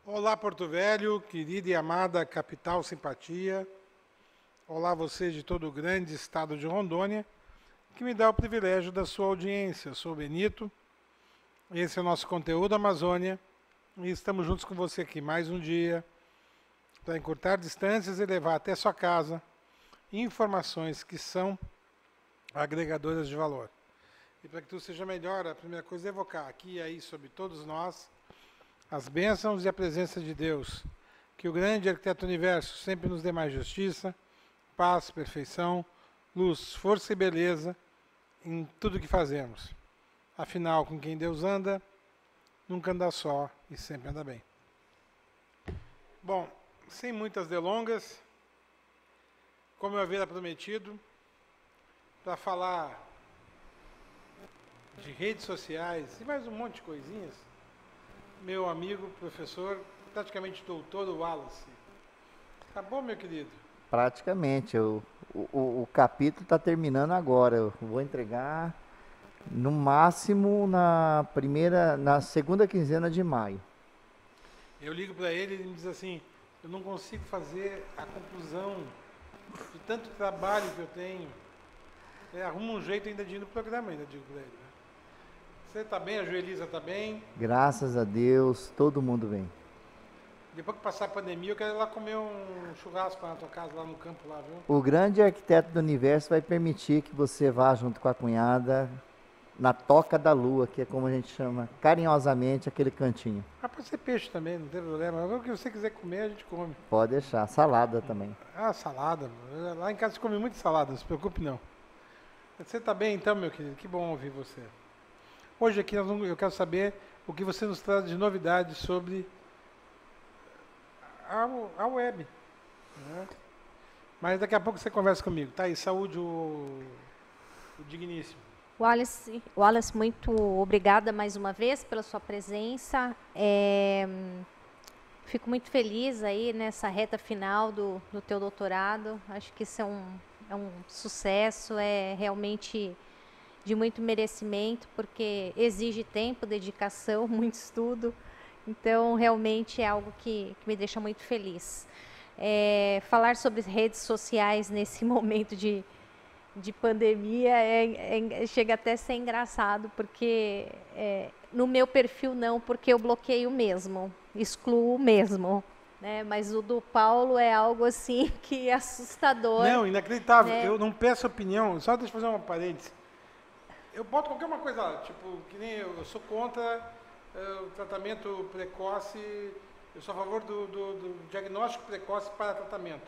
Olá, Porto Velho, querida e amada capital simpatia. Olá, você de todo o grande estado de Rondônia, que me dá o privilégio da sua audiência. Eu sou o Benito, esse é o nosso conteúdo Amazônia, e estamos juntos com você aqui mais um dia para encurtar distâncias e levar até sua casa informações que são agregadoras de valor. E para que tudo seja melhor, a primeira coisa é evocar aqui e aí sobre todos nós as bênçãos e a presença de Deus. Que o grande arquiteto do universo sempre nos dê mais justiça, paz, perfeição, luz, força e beleza em tudo que fazemos. Afinal, com quem Deus anda, nunca anda só e sempre anda bem. Bom, sem muitas delongas, como eu havia prometido, para falar de redes sociais e mais um monte de coisinhas, meu amigo, professor, praticamente doutor Wallace. Tá bom, meu querido? Praticamente. O capítulo está terminando agora. Eu vou entregar no máximo na segunda quinzena de maio. Eu ligo para ele e ele me diz assim, eu não consigo fazer a conclusão de tanto trabalho que eu tenho. Arruma um jeito ainda de ir no programa, ainda digo para ele. Você está bem, a Joelisa está bem? Graças a Deus, todo mundo bem. Depois que passar a pandemia, eu quero ir lá comer um churrasco na tua casa, lá no campo, lá, viu? O grande arquiteto do universo vai permitir que você vá junto com a cunhada na Toca da Lua, que é como a gente chama carinhosamente aquele cantinho. Ah, pode ser peixe também, não tem problema. O que você quiser comer, a gente come. Pode deixar. Salada também. Ah, salada. Lá em casa se come muito salada, não se preocupe não. Você está bem então, meu querido? Que bom ouvir você. Hoje aqui eu quero saber o que você nos traz de novidades sobre a web. Né? Mas daqui a pouco você conversa comigo. Tá aí, saúde o digníssimo. Wallace, muito obrigada mais uma vez pela sua presença. Fico muito feliz aí nessa reta final do teu doutorado. Acho que isso é um sucesso, é realmente de muito merecimento, porque exige tempo, dedicação, muito estudo. Então, realmente é algo que me deixa muito feliz. Falar sobre redes sociais nesse momento de pandemia chega até a ser engraçado, porque no meu perfil não, porque eu bloqueio mesmo, excluo mesmo. Né? Mas o do Paulo é algo assim que é assustador. Não, inacreditável. Né? Eu não peço opinião, só deixa eu fazer uma parêntese. Eu boto qualquer uma coisa lá, tipo, que nem eu sou contra o tratamento precoce, eu sou a favor do diagnóstico precoce para tratamento.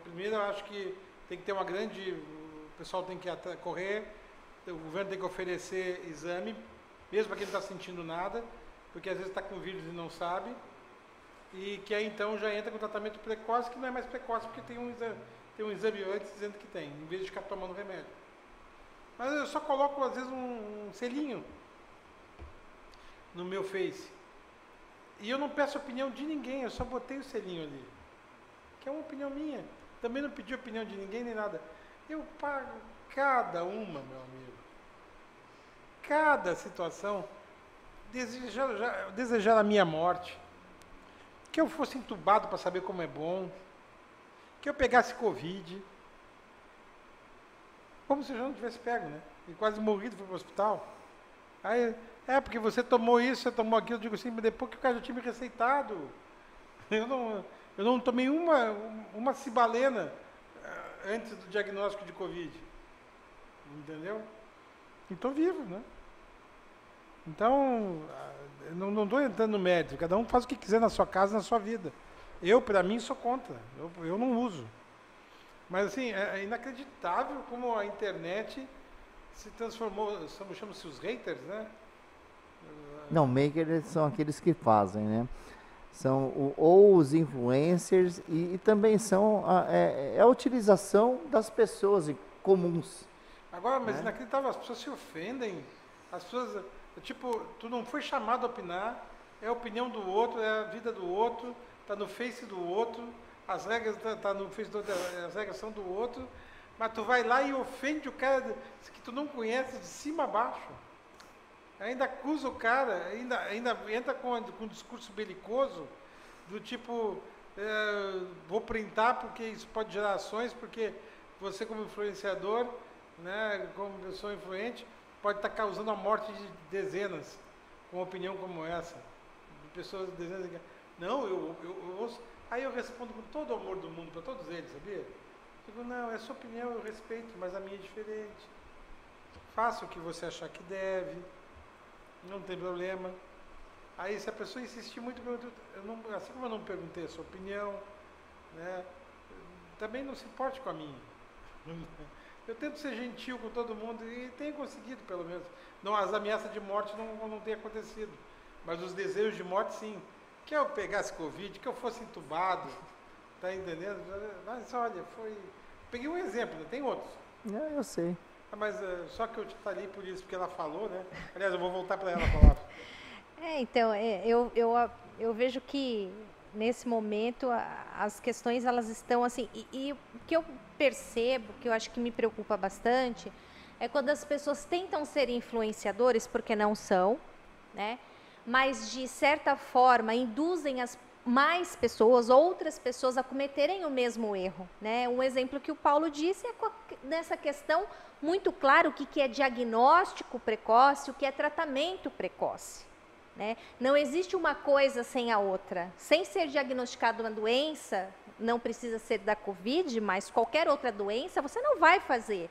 Primeiro, eu acho que tem que ter o pessoal tem que correr, o governo tem que oferecer exame, mesmo para quem não está sentindo nada, porque às vezes está com vírus e não sabe, e que aí então já entra com tratamento precoce, que não é mais precoce, porque tem um exame antes dizendo que tem, em vez de ficar tomando remédio. Mas eu só coloco, às vezes, um selinho no meu Face. E eu não peço opinião de ninguém, eu só botei o selinho ali. Que é uma opinião minha. Também não pedi opinião de ninguém nem nada. Eu pago cada uma, meu amigo. Cada situação. Desejar a minha morte. Que eu fosse entubado para saber como é bom. Que eu pegasse Covid. Como se eu já não tivesse pego, né? E quase morrido, foi para o hospital. Aí, porque você tomou isso, você tomou aquilo. Eu digo assim, mas depois que o cara já tinha me receitado. Eu não tomei uma cibalena antes do diagnóstico de Covid. Entendeu? E estou vivo, né? Então, não estou entrando no mérito. Cada um faz o que quiser na sua casa, na sua vida. Eu, para mim, sou contra. Eu não uso. Mas, assim, é inacreditável como a internet se transformou, chamam-se os haters, né? Não, makers são aqueles que fazem, né? São ou os influencers e também são a utilização das pessoas comuns. Agora, mas inacreditável, as pessoas se ofendem, as pessoas, tipo, tu não foi chamado a opinar, é a opinião do outro, é a vida do outro, tá no Face do outro, as regras tá no Face do outro, as regras são do outro, mas tu vai lá e ofende o cara que tu não conhece de cima a baixo. ainda acusa o cara, ainda entra com um discurso belicoso, do tipo, vou printar porque isso pode gerar ações, porque você como influenciador, né, como pessoa influente, pode estar causando a morte de dezenas, com uma opinião como essa. De pessoas, dezenas de... Não, eu ouço. Aí eu respondo com todo o amor do mundo para todos eles, sabia? Digo, não, é a sua opinião, eu respeito, mas a minha é diferente. Faça o que você achar que deve, não tem problema. Aí se a pessoa insistir muito, assim como eu não perguntei a sua opinião, né, também não se importe com a minha. Eu tento ser gentil com todo mundo e tenho conseguido, pelo menos. Não, as ameaças de morte não têm acontecido, mas os desejos de morte, sim. Que eu pegasse Covid, que eu fosse entubado, tá entendendo? Mas olha, peguei um exemplo, né? Tem outros. Eu sei. Mas só que eu te falei por isso, porque ela falou, né? Aliás, eu vou voltar para ela a palavra. Então, eu vejo que nesse momento as questões elas estão assim, e o que eu percebo, que eu acho que me preocupa bastante, é quando as pessoas tentam ser influenciadores porque não são, né? Mas de certa forma induzem as mais pessoas, outras pessoas a cometerem o mesmo erro, né? Um exemplo que o Paulo disse é nessa questão muito claro o que é diagnóstico precoce, o que é tratamento precoce, né? Não existe uma coisa sem a outra. Sem ser diagnosticada uma doença, não precisa ser da Covid, mas qualquer outra doença, você não vai fazer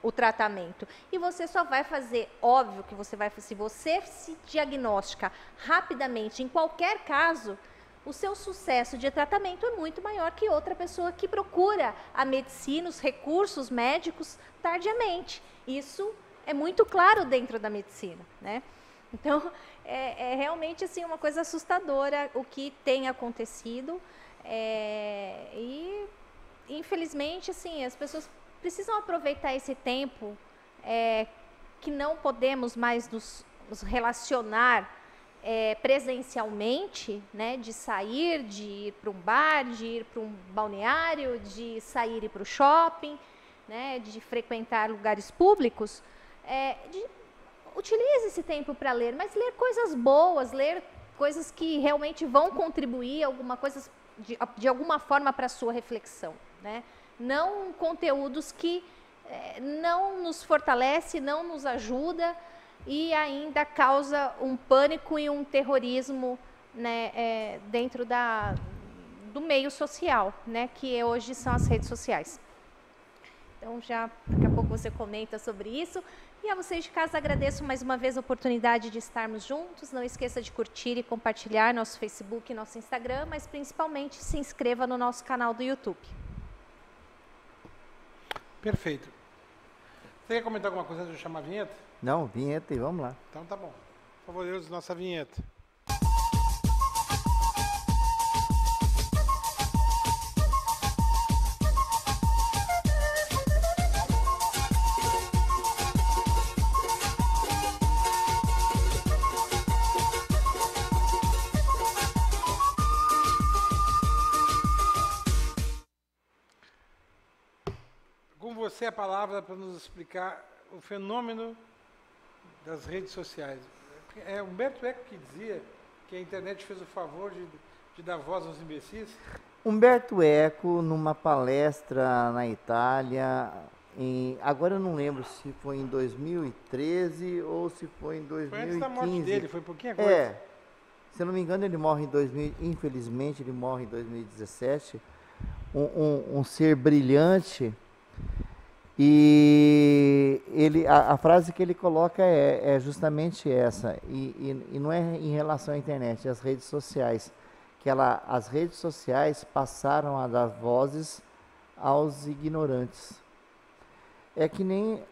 o tratamento. E você só vai fazer, óbvio que você vai, se você se diagnostica rapidamente, em qualquer caso, o seu sucesso de tratamento é muito maior que outra pessoa que procura a medicina, os recursos médicos tardiamente. Isso é muito claro dentro da medicina, né? Então, é realmente assim, uma coisa assustadora o que tem acontecido. E, infelizmente, assim, as pessoas precisam aproveitar esse tempo que não podemos mais nos relacionar presencialmente, né, de sair, de ir para um bar, de ir para um balneário, de sair e ir para o shopping, né, de frequentar lugares públicos, utilize esse tempo para ler, mas ler coisas boas, ler coisas que realmente vão contribuir alguma coisa de alguma forma para a sua reflexão, né? Não conteúdos que não nos fortalece, não nos ajuda e ainda causa um pânico e um terrorismo, né, dentro do meio social, né, que hoje são as redes sociais. Então, daqui a pouco você comenta sobre isso. E a vocês de casa agradeço mais uma vez a oportunidade de estarmos juntos. Não esqueça de curtir e compartilhar nosso Facebook e nosso Instagram, mas principalmente se inscreva no nosso canal do YouTube. Perfeito. Você quer comentar alguma coisa antes de eu chamar a vinheta? Não, vinheta e vamos lá. Então tá bom. Por favor, Deus, nossa vinheta. Com você a palavra para nos explicar o fenômeno das redes sociais. É Humberto Eco que dizia que a internet fez o favor de dar voz aos imbecis? Humberto Eco, numa palestra na Itália, agora eu não lembro se foi em 2013 ou se foi em 2015. Foi antes da morte dele, foi pouquinho agora. Se eu não me engano, ele morre em 2000, infelizmente ele morre em 2017. Um ser brilhante. E a frase que ele coloca é justamente essa, e não é em relação à internet, é às redes sociais, que as redes sociais passaram a dar vozes aos ignorantes. É que nem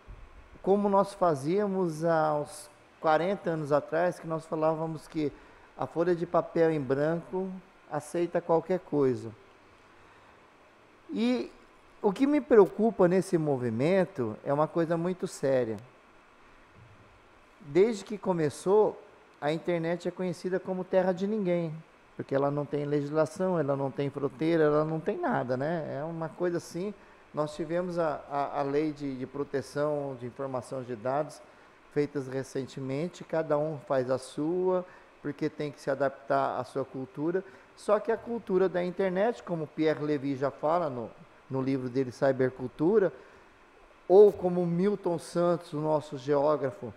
como nós fazíamos há uns 40 anos atrás, que nós falávamos que a folha de papel em branco aceita qualquer coisa. E o que me preocupa nesse movimento é uma coisa muito séria. Desde que começou, a internet é conhecida como terra de ninguém, porque ela não tem legislação, ela não tem fronteira, ela não tem nada, né? É uma coisa assim. Nós tivemos a lei de proteção de informação de dados, feitas recentemente, cada um faz a sua, porque tem que se adaptar à sua cultura. Só que a cultura da internet, como Pierre Levy já fala no livro dele, Cybercultura, ou como Milton Santos, o nosso geógrafo,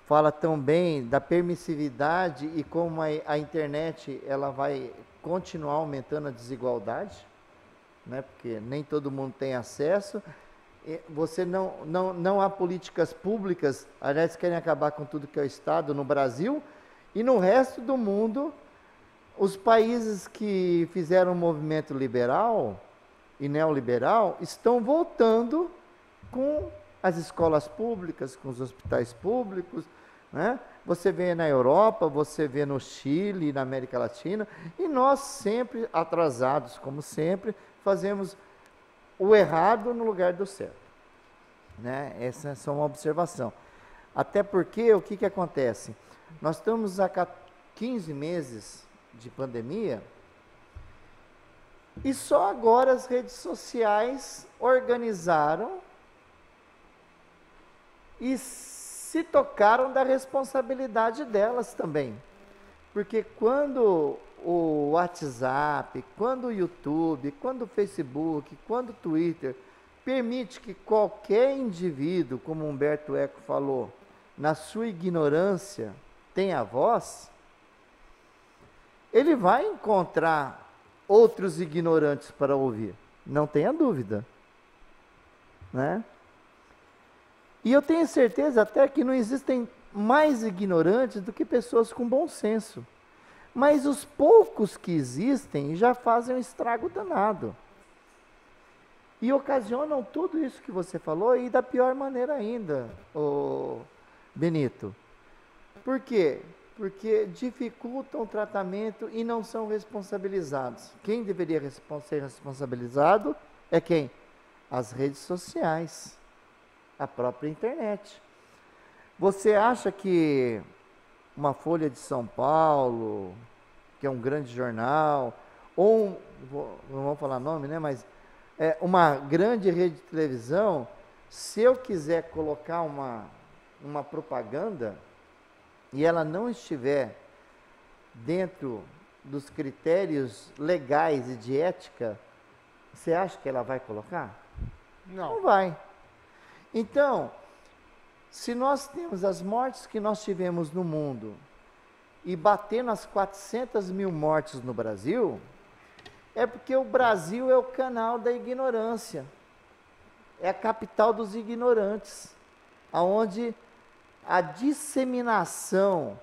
fala também da permissividade e como a internet ela vai continuar aumentando a desigualdade, né? Porque nem todo mundo tem acesso. Você não há políticas públicas, aliás, querem acabar com tudo que é o Estado no Brasil, e no resto do mundo, os países que fizeram um movimento liberal e neoliberal estão voltando com as escolas públicas, com os hospitais públicos, né? Você vê na Europa, você vê no Chile, na América Latina, e nós sempre atrasados, como sempre, fazemos o errado no lugar do certo, né? Essa é só uma observação. Até porque, o que acontece? Nós estamos há 15 meses de pandemia e só agora as redes sociais organizaram e se tocaram da responsabilidade delas também. Porque quando o WhatsApp, quando o YouTube, quando o Facebook, quando o Twitter permite que qualquer indivíduo, como Humberto Eco falou, na sua ignorância, tenha voz, ele vai encontrar outros ignorantes para ouvir, não tenha dúvida, né? E eu tenho certeza até que não existem mais ignorantes do que pessoas com bom senso. Mas os poucos que existem já fazem um estrago danado. E ocasionam tudo isso que você falou e da pior maneira ainda, Benito. Por quê? Porque dificultam o tratamento e não são responsabilizados. Quem deveria ser responsabilizado é quem? As redes sociais, a própria internet. Você acha que uma Folha de São Paulo, que é um grande jornal, ou não vou falar nome, né, mas uma grande rede de televisão, se eu quiser colocar uma propaganda e ela não estiver dentro dos critérios legais e de ética, você acha que ela vai colocar? Não. Não vai. Então, se nós temos as mortes que nós tivemos no mundo e bater nas 400 mil mortes no Brasil, é porque o Brasil é o canal da ignorância, é a capital dos ignorantes, aonde a disseminação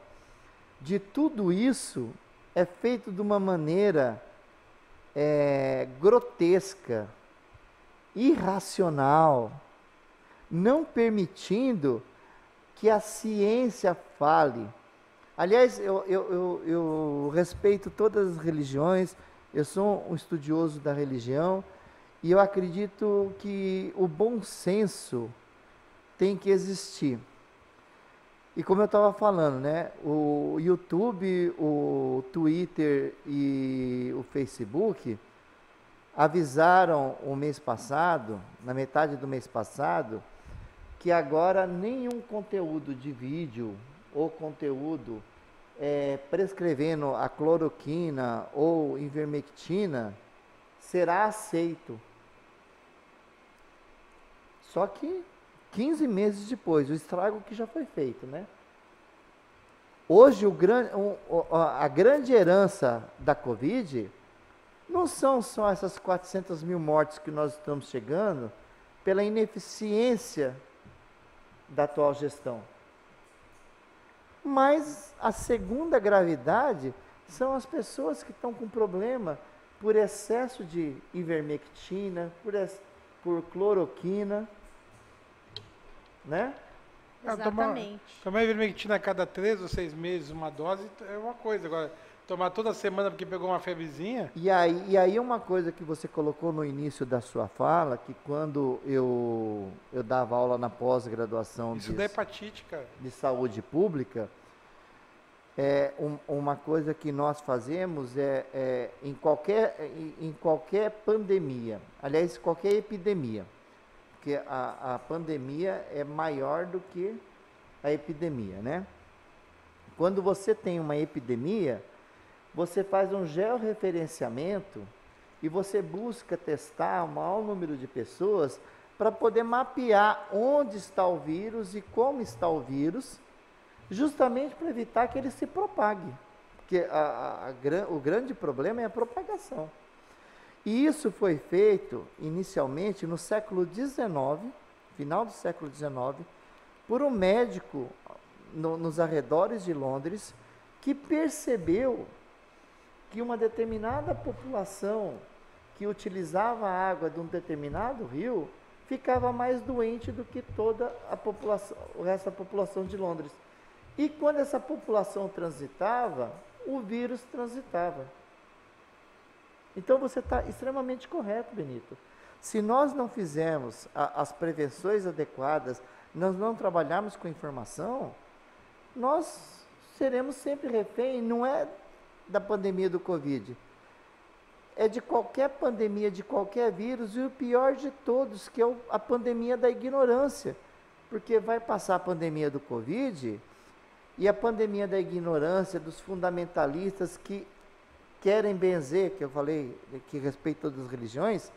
de tudo isso é feito de uma maneira grotesca, irracional, não permitindo que a ciência fale. Aliás, eu respeito todas as religiões, eu sou um estudioso da religião e eu acredito que o bom senso tem que existir. E como eu estava falando, né, o YouTube, o Twitter e o Facebook avisaram o mês passado, na metade do mês passado, que agora nenhum conteúdo de vídeo ou conteúdo prescrevendo a cloroquina ou ivermectina será aceito. Só que 15 meses depois, o estrago que já foi feito, né? Hoje a grande herança da Covid não são só essas 400 mil mortes que nós estamos chegando pela ineficiência da atual gestão. Mas a segunda gravidade são as pessoas que estão com problema por excesso de ivermectina, por cloroquina, né? Exatamente. Tomar ivermectina a cada 3 ou 6 meses, uma dose, é uma coisa. Agora, tomar toda semana porque pegou uma febrezinha... E aí uma coisa que você colocou no início da sua fala, que quando eu dava aula na pós-graduação Isso da hepatite, cara. de saúde pública, uma coisa que nós fazemos em qualquer pandemia, aliás, qualquer epidemia, porque a pandemia é maior do que a epidemia, né? Quando você tem uma epidemia, você faz um georreferenciamento e você busca testar o maior número de pessoas para poder mapear onde está o vírus e como está o vírus, justamente para evitar que ele se propague. Porque o grande problema é a propagação. E isso foi feito inicialmente no século XIX, final do século XIX, por um médico nos arredores de Londres, que percebeu que uma determinada população que utilizava a água de um determinado rio ficava mais doente do que toda a população, o resto da população de Londres. E quando essa população transitava, o vírus transitava. Então você está extremamente correto, Benito. Se nós não fizermos as prevenções adequadas, nós não trabalharmos com informação, nós seremos sempre refém, não é da pandemia do Covid, é de qualquer pandemia, de qualquer vírus, e o pior de todos, que é a pandemia da ignorância, porque vai passar a pandemia do Covid, e a pandemia da ignorância, dos fundamentalistas que querem benzer, que eu falei que respeito todas as religiões,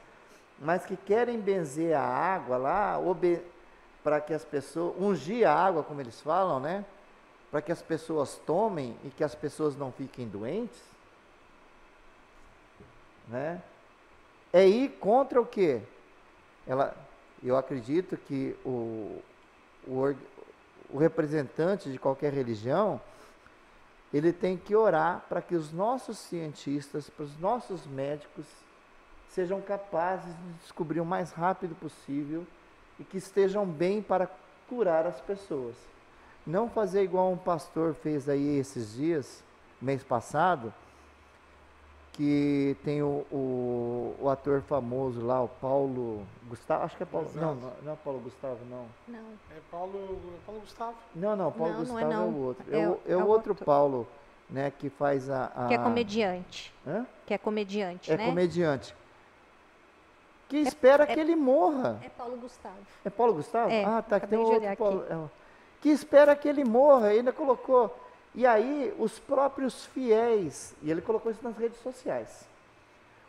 mas que querem benzer a água lá, para que as pessoas, ungir a água, como eles falam, né? Para que as pessoas tomem e que as pessoas não fiquem doentes, né? É ir contra o quê? Eu acredito que o representante de qualquer religião, ele tem que orar para que os nossos cientistas, para os nossos médicos, sejam capazes de descobrir o mais rápido possível e que estejam bem para curar as pessoas. Não fazer igual um pastor fez aí esses dias, mês passado, que tem o ator famoso lá, o Paulo Gustavo, acho que é Paulo, não é Paulo Gustavo, não. Não. É Paulo Gustavo. Não, Paulo Gustavo não. é o outro. É o outro Paulo, né, que faz Que é comediante. Hã? Que é comediante, né? É comediante. Que espera que ele morra. É Paulo Gustavo. É Paulo Gustavo? É, Tá, que tem outro Paulo. aqui. Que espera que ele morra, ainda colocou. E aí, os próprios fiéis, e ele colocou isso nas redes sociais,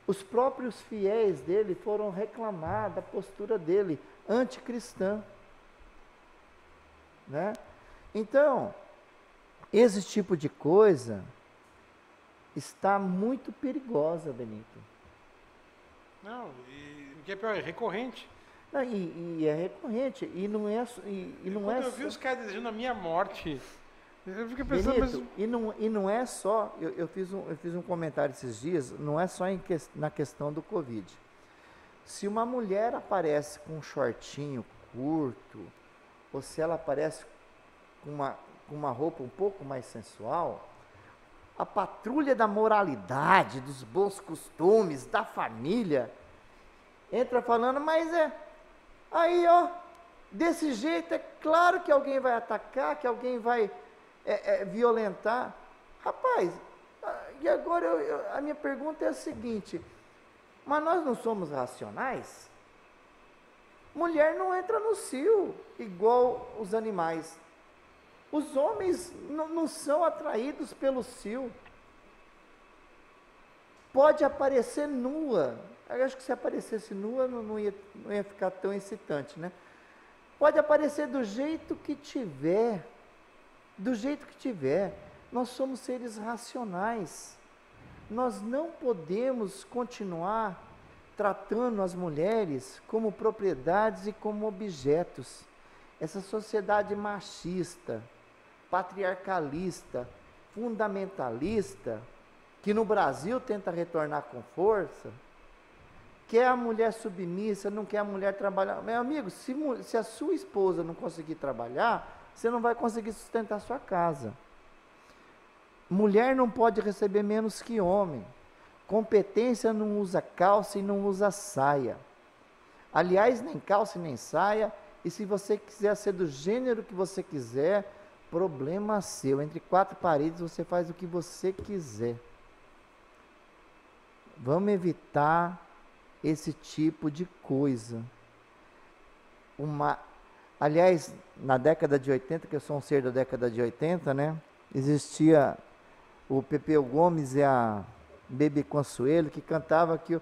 os próprios fiéis dele foram reclamar da postura dele, anticristã. Né? Então, esse tipo de coisa está muito perigosa, Benito. Não, e o que é pior, é recorrente. Não, e é recorrente, e não é Quando eu vi os caras desejando a minha morte, eu fiquei pensando... Benito, e não é só, eu fiz um comentário esses dias, não é só na questão do Covid. Se uma mulher aparece com um shortinho curto, ou se ela aparece com uma roupa um pouco mais sensual, a patrulha da moralidade, dos bons costumes, da família, entra falando, mas aí ó, desse jeito é claro que alguém vai atacar, que alguém vai violentar. Rapaz, e agora a minha pergunta é a seguinte, mas nós não somos racionais? Mulher não entra no cio igual os animais. Os homens não são atraídos pelo cio. Pode aparecer nua. Eu acho que se aparecesse nua não ia ficar tão excitante, né? Pode aparecer do jeito que tiver. Do jeito que tiver. Nós somos seres racionais. Nós não podemos continuar tratando as mulheres como propriedades e como objetos. Essa sociedade machista, patriarcalista, fundamentalista, que no Brasil tenta retornar com força, quer a mulher submissa, não quer a mulher trabalhar. Meu amigo, se a sua esposa não conseguir trabalhar, você não vai conseguir sustentar a sua casa. Mulher não pode receber menos que homem. Competência não usa calça e não usa saia. Aliás, nem calça nem saia. E se você quiser ser do gênero que você quiser, problema seu. Entre quatro paredes você faz o que você quiser. Vamos evitar esse tipo de coisa. Aliás, na década de 80, que eu sou um ser da década de 80, né? Existia o Pepeu Gomes e a Bebe Consuelo, que cantava que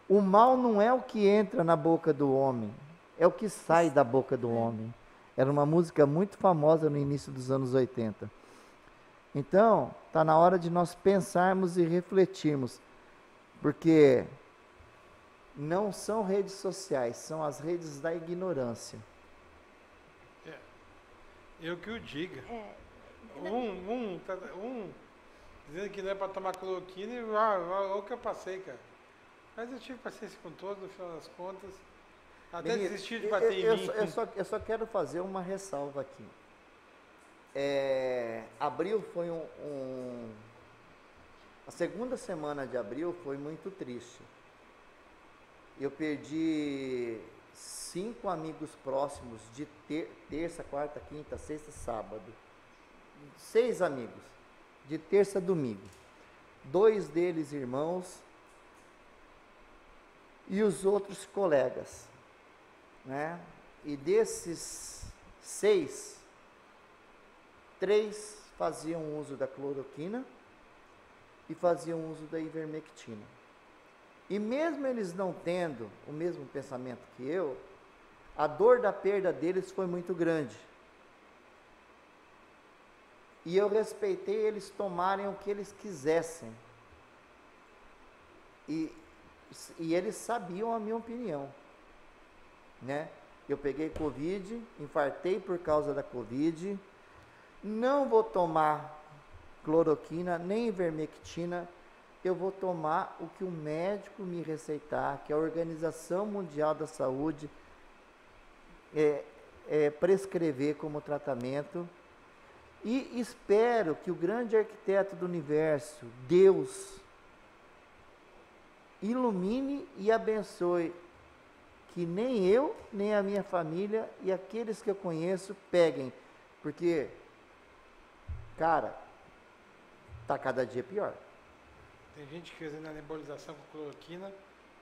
o mal não é o que entra na boca do homem, é o que sai da boca do homem. Era uma música muito famosa no início dos anos 80. Então, está na hora de nós pensarmos e refletirmos, porque não são redes sociais, são as redes da ignorância. Eu que o diga. Um dizendo que não é para tomar cloroquina e olha o que eu passei, cara. Mas eu tive paciência com todos, no final das contas. Até desistir de bater em mim. Eu só quero fazer uma ressalva aqui. Abril foi a segunda semana de abril foi muito triste. Eu perdi 5 amigos próximos de terça, quarta, quinta, sexta, sábado. 6 amigos, de terça a domingo. 2 deles irmãos e os outros colegas, né? E desses 6, 3 faziam uso da cloroquina e faziam uso da ivermectina. E mesmo eles não tendo o mesmo pensamento que eu, a dor da perda deles foi muito grande. E eu respeitei eles tomarem o que eles quisessem. E eles sabiam a minha opinião, né? Eu peguei Covid, infartei por causa da Covid, não vou tomar cloroquina, nem ivermectina, eu vou tomar o que o médico me receitar, que a Organização Mundial da Saúde prescrever como tratamento. E espero que o grande arquiteto do universo, Deus, ilumine e abençoe que nem eu, nem a minha família e aqueles que eu conheço peguem, porque, cara, tá cada dia pior. Tem gente que fez a nebulização com cloroquina,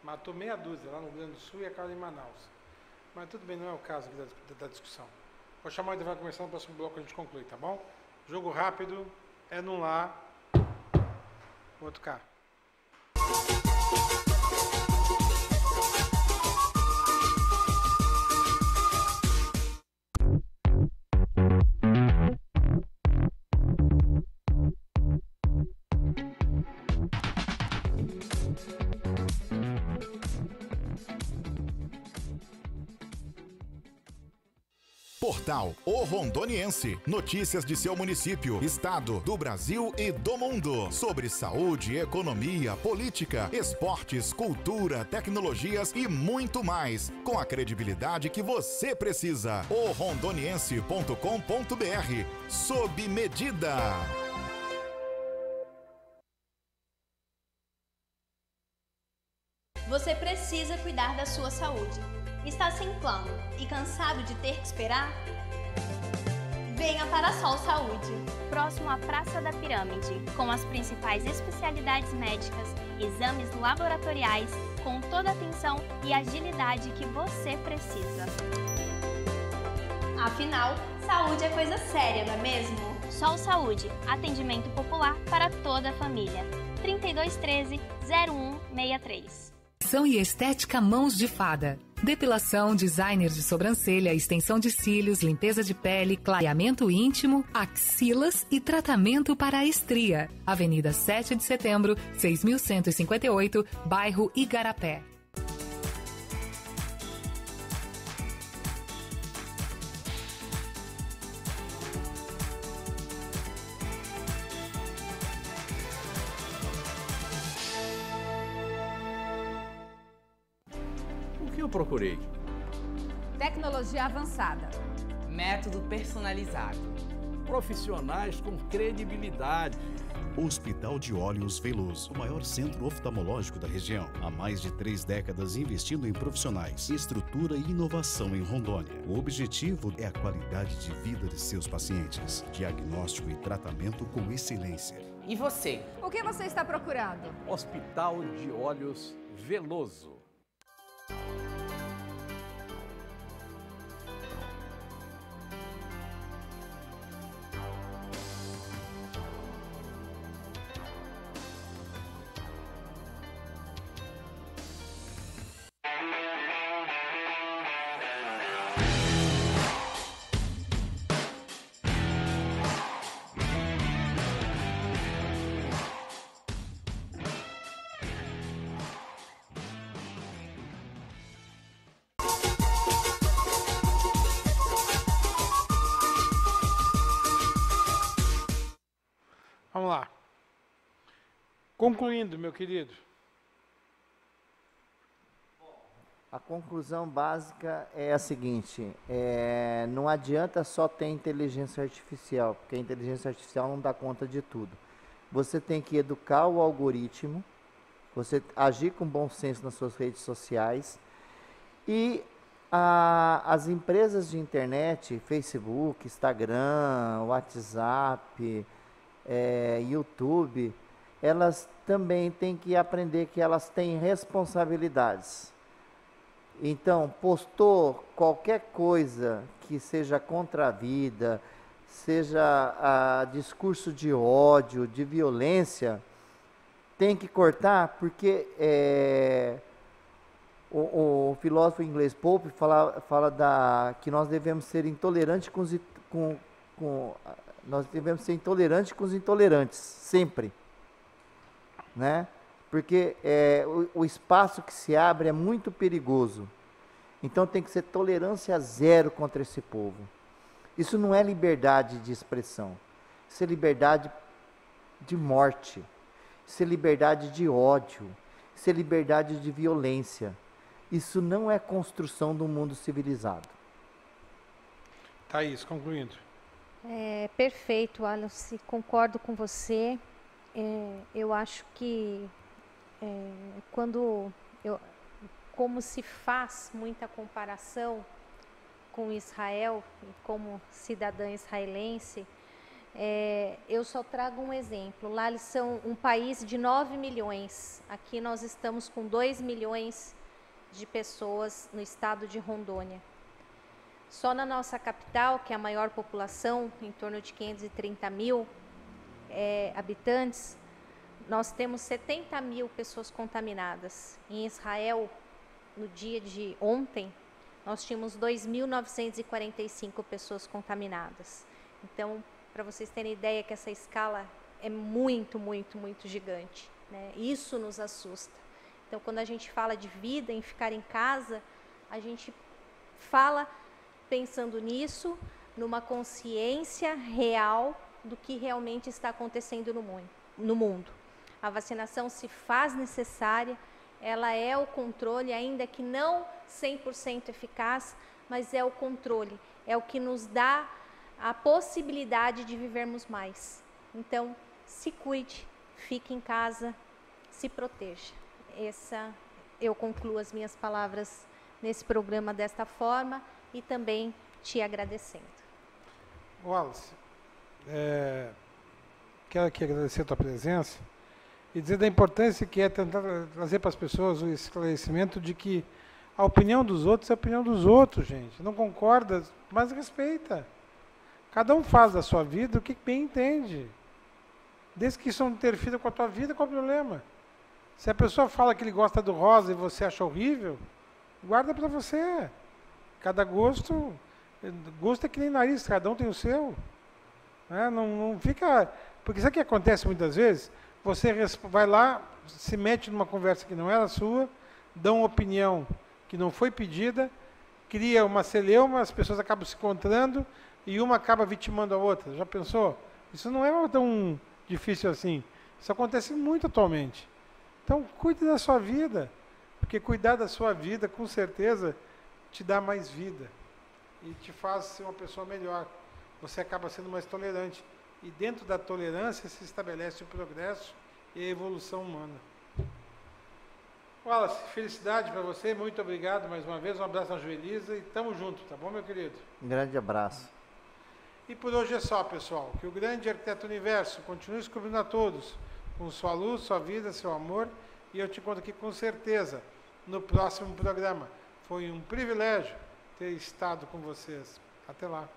matou meia dúzia lá no Rio Grande do Sul e a casa em Manaus. Mas tudo bem, não é o caso aqui da discussão. Vou chamar o Edvan começar no próximo bloco, a gente conclui, tá bom? Jogo rápido, é num lá, outro cá. Portal O Rondoniense. Notícias de seu município, estado, do Brasil e do mundo. Sobre saúde, economia, política, esportes, cultura, tecnologias e muito mais. Com a credibilidade que você precisa. orondoniense.com.br. Sob medida. Você precisa cuidar da sua saúde. Está sem plano e cansado de ter que esperar? Venha para Sol Saúde. Próximo à Praça da Pirâmide, com as principais especialidades médicas, exames laboratoriais, com toda a atenção e agilidade que você precisa. Afinal, saúde é coisa séria, não é mesmo? Sol Saúde, atendimento popular para toda a família. 3213-0163. E estética Mãos de Fada. Depilação, designer de sobrancelha, extensão de cílios, limpeza de pele, clareamento íntimo, axilas e tratamento para a estria. Avenida 7 de Setembro, 6158, bairro Igarapé. Eu procurei tecnologia avançada, método personalizado, profissionais com credibilidade. Hospital de Olhos Veloso, o maior centro oftalmológico da região. Há mais de 3 décadas investindo em profissionais, estrutura e inovação em Rondônia. O objetivo é a qualidade de vida de seus pacientes. Diagnóstico e tratamento com excelência. E você? O que você está procurando? Hospital de Olhos Veloso. lá. Concluindo, meu querido. A conclusão básica é a seguinte, não adianta só ter inteligência artificial, porque a inteligência artificial não dá conta de tudo. Você tem que educar o algoritmo, você agir com bom senso nas suas redes sociais e as empresas de internet, Facebook, Instagram, WhatsApp, YouTube, elas também têm que aprender que elas têm responsabilidades. Então, postou qualquer coisa que seja contra a vida, seja discurso de ódio, de violência, tem que cortar, porque o filósofo inglês Pope fala que nós devemos ser intolerantes nós devemos ser intolerantes com os intolerantes, sempre, né? Porque o espaço que se abre é muito perigoso. Então tem que ser tolerância zero contra esse povo. Isso não é liberdade de expressão. Isso é liberdade de morte. Isso é liberdade de ódio. Isso é liberdade de violência. Isso não é construção do mundo civilizado. Thaís, concluindo. Perfeito, Wallace. Concordo com você. Eu acho que como se faz muita comparação com Israel, como cidadã israelense, eu só trago um exemplo. Lá eles são um país de 9 milhões. Aqui nós estamos com 2 milhões de pessoas no estado de Rondônia. Só na nossa capital, que é a maior população, em torno de 530 mil habitantes, nós temos 70 mil pessoas contaminadas. Em Israel, no dia de ontem, nós tínhamos 2.945 pessoas contaminadas. Então, para vocês terem ideia que essa escala é muito, muito, muito gigante, né? Isso nos assusta. Então, quando a gente fala de vida, em ficar em casa, a gente fala pensando nisso, numa consciência real do que realmente está acontecendo no mundo. A vacinação se faz necessária, ela é o controle, ainda que não 100% eficaz, mas é o controle, é o que nos dá a possibilidade de vivermos mais. Então, se cuide, fique em casa, se proteja. Eu concluo as minhas palavras nesse programa desta forma e também te agradecendo. Wallace, quero aqui agradecer a tua presença e dizer da importância que é tentar trazer para as pessoas o esclarecimento de que a opinião dos outros é a opinião dos outros, gente. Não concorda, mas respeita. Cada um faz da sua vida o que bem entende. Desde que isso não interfira com a tua vida, qual é o problema? Se a pessoa fala que ele gosta do rosa e você acha horrível, guarda para você. Cada gosto é que nem nariz, cada um tem o seu. Não fica... Porque sabe o que acontece muitas vezes? Você vai lá, se mete numa conversa que não era sua, dá uma opinião que não foi pedida, cria uma celeuma, as pessoas acabam se encontrando e uma acaba vitimando a outra. Já pensou? Isso não é tão difícil assim. Isso acontece muito atualmente. Então, cuide da sua vida, porque cuidar da sua vida, com certeza, te dá mais vida e te faz ser uma pessoa melhor. Você acaba sendo mais tolerante. E dentro da tolerância se estabelece o progresso e a evolução humana. Wallace, felicidade para você, muito obrigado mais uma vez, um abraço na Joelisa e tamo junto, tá bom, meu querido? Um grande abraço. E por hoje é só, pessoal. Que o grande arquiteto universo continue descobrindo a todos, com sua luz, sua vida, seu amor, e eu te encontro aqui com certeza no próximo programa. Foi um privilégio ter estado com vocês. Até lá.